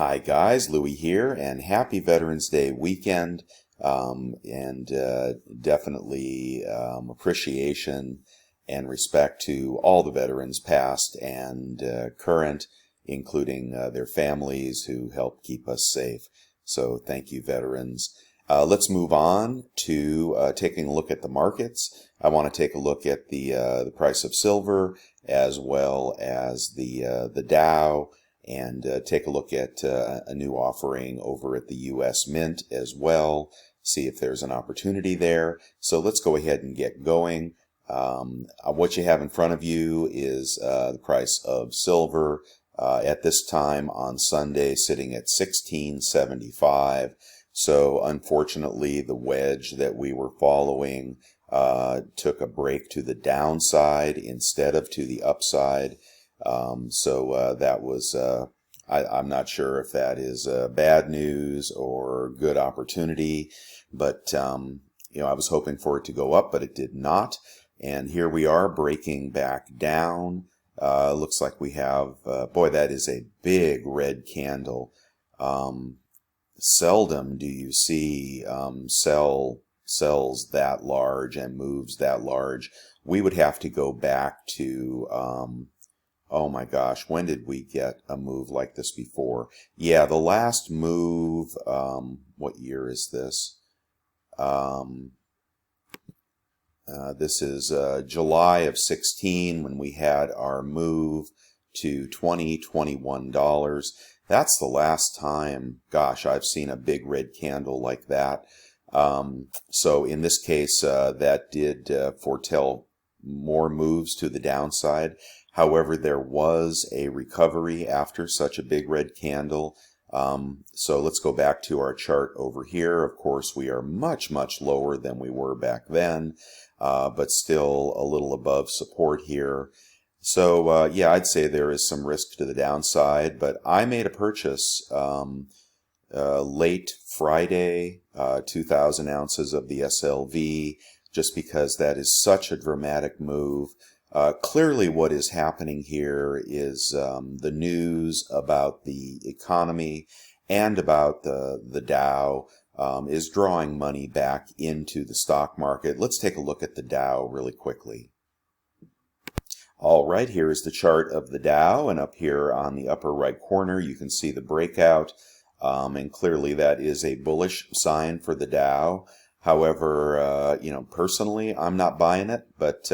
Hi guys, Louie here, and happy Veterans Day weekend, and definitely appreciation and respect to all the veterans past and current, including their families who help keep us safe. So thank you, veterans. Let's move on to taking a look at the markets. I want to take a look at the price of silver as well as the Dow, and take a look at a new offering over at the U.S. Mint as well, see if there's an opportunity there. So let's go ahead and get going. What you have in front of you is the price of silver at this time on Sunday sitting at $16.75. So unfortunately, the wedge that we were following took a break to the downside instead of to the upside. So that was, I'm not sure if that is bad news or good opportunity, but I was hoping for it to go up, but it did not. And here we are breaking back down. Looks like we have, boy, that is a big red candle. Seldom do you see sells that large and moves that large. We would have to go back to, oh my gosh, when did we get a move like this before? Yeah, the last move, what year is this? This is July of 16 when we had our move to $21. That's the last time, gosh, I've seen a big red candle like that. So in this case, that did foretell more moves to the downside. However, there was a recovery after such a big red candle. So let's go back to our chart over here. Of course, we are much, much lower than we were back then, but still a little above support here. So yeah, I'd say there is some risk to the downside, but I made a purchase late Friday, 2,000 ounces of the SLV, just because that is such a dramatic move. Clearly what is happening here is the news about the economy and about the Dow is drawing money back into the stock market. Let's take a look at the Dow really quickly. All right, here is the chart of the Dow, and up here on the upper right corner you can see the breakout, and clearly that is a bullish sign for the Dow. However, personally I'm not buying it, but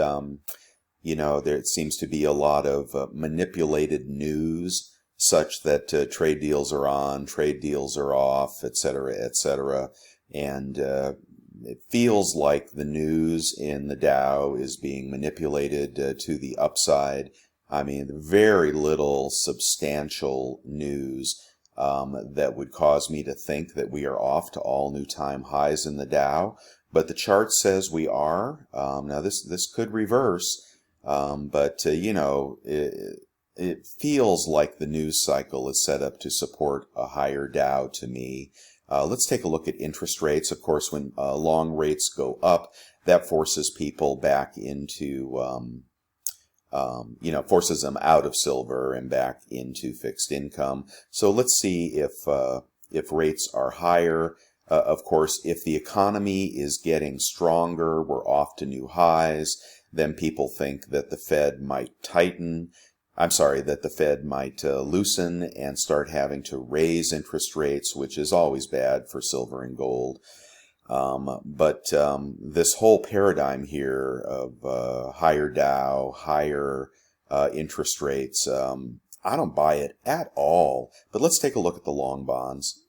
there seems to be a lot of manipulated news such that trade deals are on, trade deals are off, etc., etc. And it feels like the news in the Dow is being manipulated to the upside. I mean, very little substantial news that would cause me to think that we are off to all new time highs in the Dow. But the chart says we are. Now this could reverse. But it feels like the news cycle is set up to support a higher Dow to me. Let's take a look at interest rates. Of course, when long rates go up, that forces people back into, forces them out of silver and back into fixed income. So let's see if rates are higher. Of course, if the economy is getting stronger, we're off to new highs. Then people think that the Fed might that the Fed might loosen and start having to raise interest rates, which is always bad for silver and gold. But this whole paradigm here of higher Dow, higher interest rates, I don't buy it at all. But let's take a look at the long bonds.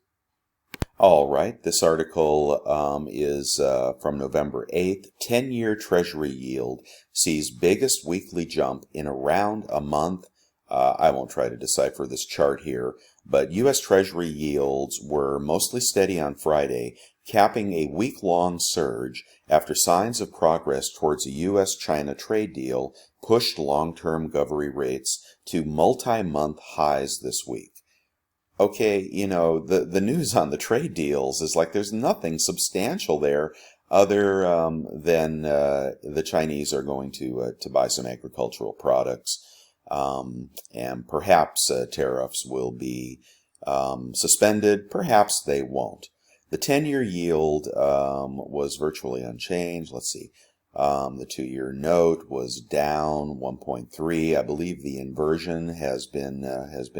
All right, this article is from November 8th. 10-year Treasury yield sees biggest weekly jump in around a month. I won't try to decipher this chart here, but U.S. Treasury yields were mostly steady on Friday, capping a week-long surge after signs of progress towards a U.S.-China trade deal pushed long-term Government rates to multi-month highs this week. Okay, the news on the trade deals is like there's nothing substantial there other than the Chinese are going to buy some agricultural products, and perhaps tariffs will be suspended? Perhaps they won't. The 10-year yield was virtually unchanged. Let's see. The 2-year note was down 1.3. I believe the inversion has been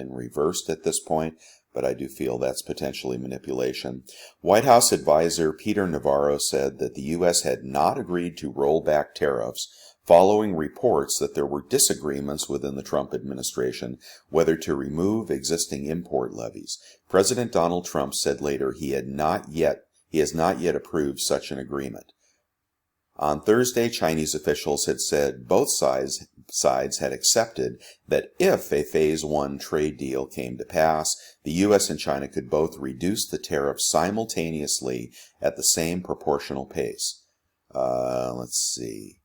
reversed at this point, but I do feel that's potentially manipulation. White House advisor Peter Navarro said that the U.S. had not agreed to roll back tariffs following reports that there were disagreements within the Trump administration whether to remove existing import levies. President Donald Trump said later he has not yet approved such an agreement. On Thursday, Chinese officials had said both sides had accepted that if a Phase 1 trade deal came to pass, the U.S. and China could both reduce the tariffs simultaneously at the same proportional pace. Let's see.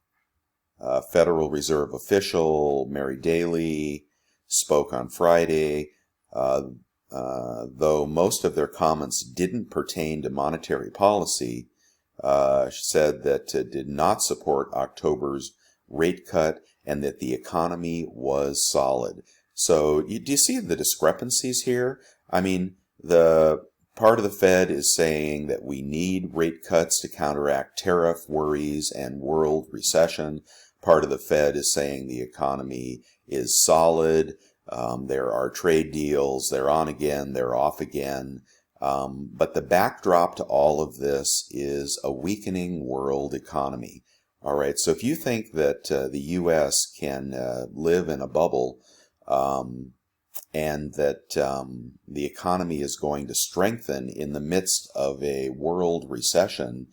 Federal Reserve official Mary Daly spoke on Friday. Though most of their comments didn't pertain to monetary policy, she said that did not support October's rate cut and that the economy was solid. So do you see the discrepancies here? I mean, the part of the Fed is saying that we need rate cuts to counteract tariff worries and world recession. Part of the Fed is saying the economy is solid. There are trade deals. They're on again. They're off again. But the backdrop to all of this is a weakening world economy. All right, so if you think that the U.S. can live in a bubble and that the economy is going to strengthen in the midst of a world recession,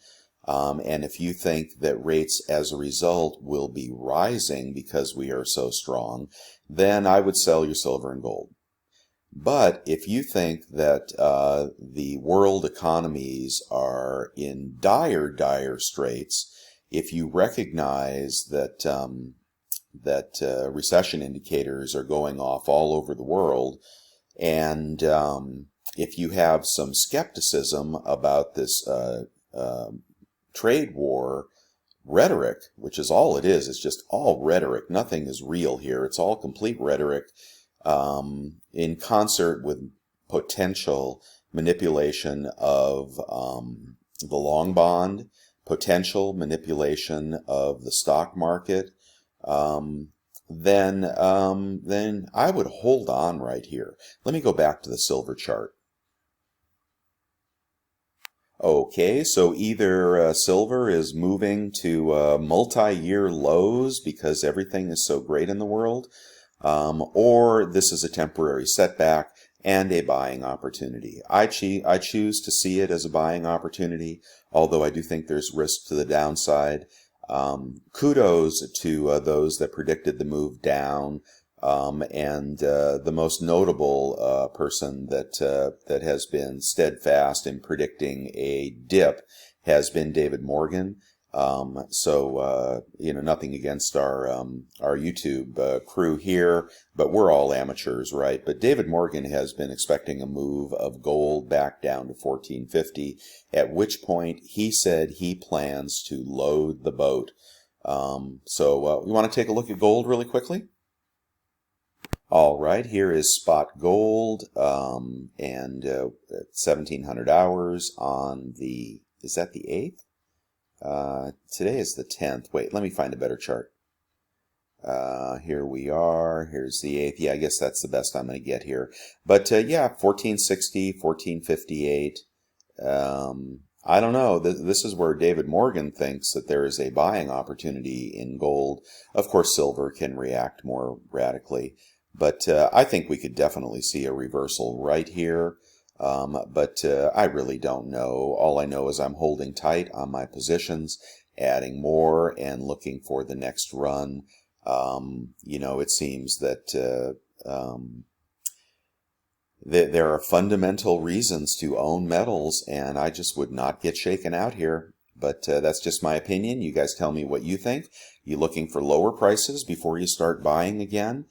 and if you think that rates as a result will be rising because we are so strong, then I would sell your silver and gold. But if you think that the world economies are in dire straits, if you recognize that recession indicators are going off all over the world, and if you have some skepticism about this trade war rhetoric, which is all it is, it's just all rhetoric. Nothing is real here. It's all complete rhetoric. In concert with potential manipulation of the long bond, potential manipulation of the stock market, then I would hold on right here. Let me go back to the silver chart. Okay, so either silver is moving to multi-year lows because everything is so great in the world, or this is a temporary setback and a buying opportunity. I choose to see it as a buying opportunity, although I do think there's risk to the downside. Kudos to those that predicted the move down, and the most notable person that has been steadfast in predicting a dip has been David Morgan. Nothing against our YouTube crew here, but we're all amateurs, right? But David Morgan has been expecting a move of gold back down to 1450, at which point he said he plans to load the boat. We want to take a look at gold really quickly? All right, here is spot gold, and 1700 hours on the, is that the 8th? Today is the 10th. Wait, let me find a better chart. Here we are. Here's the 8th. Yeah, I guess that's the best I'm going to get here. But yeah, 1460, 1458. I don't know. This is where David Morgan thinks that there is a buying opportunity in gold. Of course, silver can react more radically. But I think we could definitely see a reversal right here. But I really don't know. All I know is I'm holding tight on my positions, adding more and looking for the next run. It seems that there are fundamental reasons to own metals, and I just would not get shaken out here. But that's just my opinion. You guys tell me what you think. You looking for lower prices before you start buying again?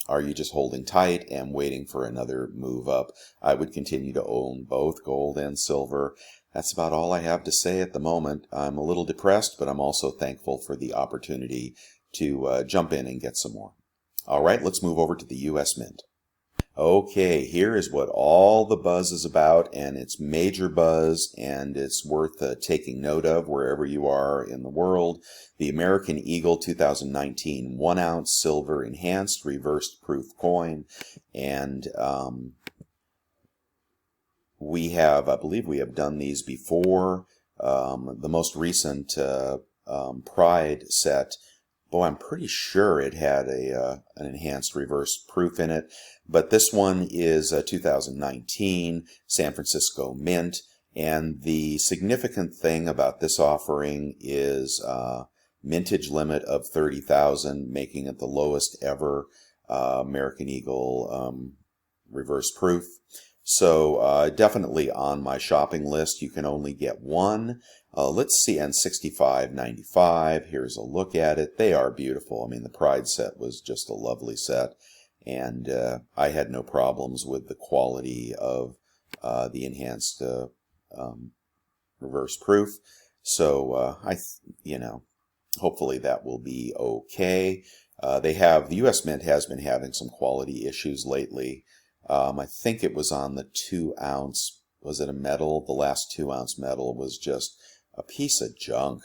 Are you just holding tight and waiting for another move up? I would continue to own both gold and silver. That's about all I have to say at the moment. I'm a little depressed, but I'm also thankful for the opportunity to jump in and get some more. All right, let's move over to the U.S. Mint. Okay, here is what all the buzz is about, and it's major buzz, and it's worth taking note of wherever you are in the world. The American Eagle 2019 1-ounce silver enhanced reversed proof coin, and I believe we have done these before. The most recent Pride set, boy, I'm pretty sure it had an enhanced reverse proof in it. But this one is 2019 San Francisco Mint. And the significant thing about this offering is mintage limit of 30,000, making it the lowest ever American Eagle reverse proof. So definitely on my shopping list. You can only get one. Let's see, and $65.95. Here's a look at it. They are beautiful. I mean, the Pride set was just a lovely set, and I had no problems with the quality of the enhanced reverse proof. So hopefully that will be okay. The U.S. Mint has been having some quality issues lately. I think it was on the 2-ounce. Was it a metal? The last 2-ounce metal was just a piece of junk.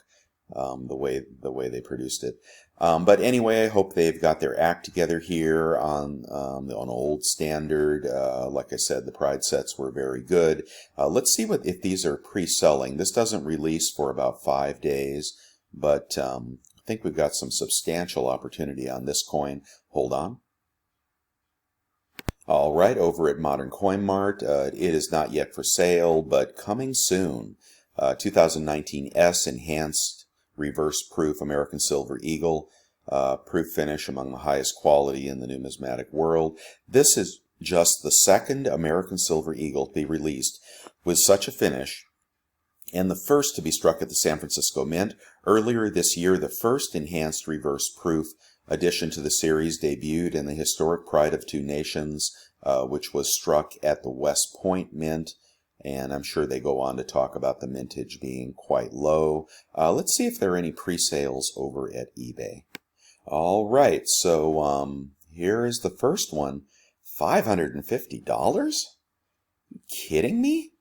The way they produced it. But anyway, I hope they've got their act together here on old standard. Like I said, the Pride sets were very good. Let's see if these are pre-selling. This doesn't release for about 5 days, but I think we've got some substantial opportunity on this coin. Hold on. All right, over at Modern Coin Mart, it is not yet for sale, but coming soon. 2019 S Enhanced Reverse Proof American Silver Eagle, proof finish among the highest quality in the numismatic world. This is just the second American Silver Eagle to be released with such a finish, and the first to be struck at the San Francisco Mint. Earlier this year, the first enhanced reverse proof addition to the series debuted in the historic Pride of Two Nations, which was struck at the West Point Mint, and I'm sure they go on to talk about the mintage being quite low. Let's see if there are any pre-sales over at eBay. All right, so here is the first one. $550? You kidding me?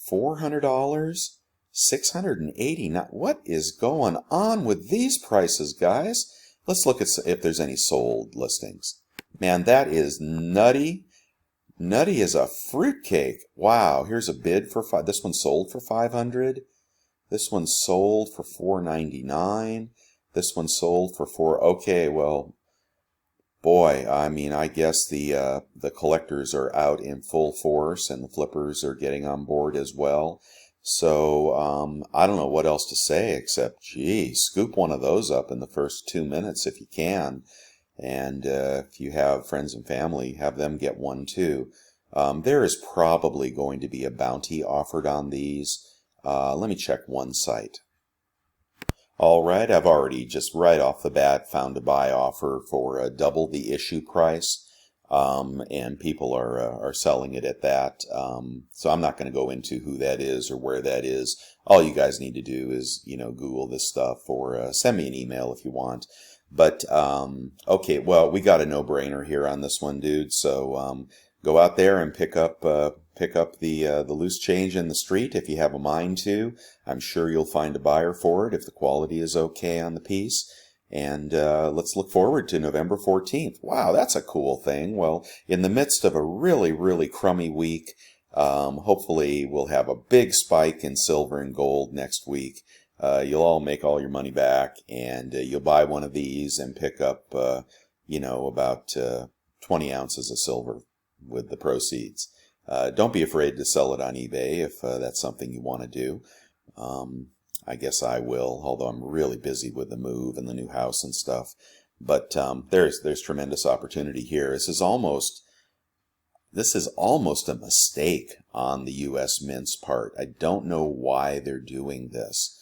$400? $689? What is going on with these prices, guys? Let's look at if there's any sold listings. Man, that is nutty. Nutty as a fruitcake. Wow, here's a bid for this one sold for $500. This one sold for $499. This one sold for okay, well, boy, I mean, I guess the collectors are out in full force, and the flippers are getting on board as well. So I don't know what else to say except, gee, scoop one of those up in the first 2 minutes if you can. And if you have friends and family, have them get one too. There is probably going to be a bounty offered on these. Let me check one site. All right, I've already just right off the bat found a buy offer for double the issue price. And people are selling it at that. So I'm not going to go into who that is or where that is. All you guys need to do is, Google this stuff, or send me an email if you want. But okay, well, we got a no-brainer here on this one, dude. So go out there and pick up the loose change in the street if you have a mind to. I'm sure you'll find a buyer for it if the quality is okay on the piece. And let's look forward to November 14th. Wow, that's a cool thing. Well, in the midst of a really, really crummy week, hopefully we'll have a big spike in silver and gold next week. You'll all make all your money back, and you'll buy one of these and pick up, about 20 ounces of silver with the proceeds. Don't be afraid to sell it on eBay if that's something you want to do. I guess I will, although I'm really busy with the move and the new house and stuff. But there's tremendous opportunity here. This is almost a mistake on the U.S. Mint's part. I don't know why they're doing this.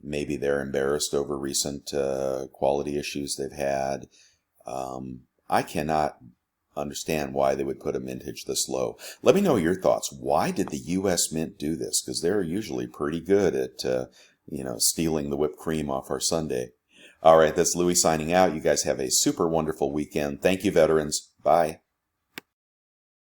Maybe they're embarrassed over recent quality issues they've had. I cannot understand why they would put a mintage this low. Let me know your thoughts. Why did the U.S. Mint do this? Because they're usually pretty good at, stealing the whipped cream off our sundae. All right, that's Louie signing out. You guys have a super wonderful weekend. Thank you, veterans. Bye.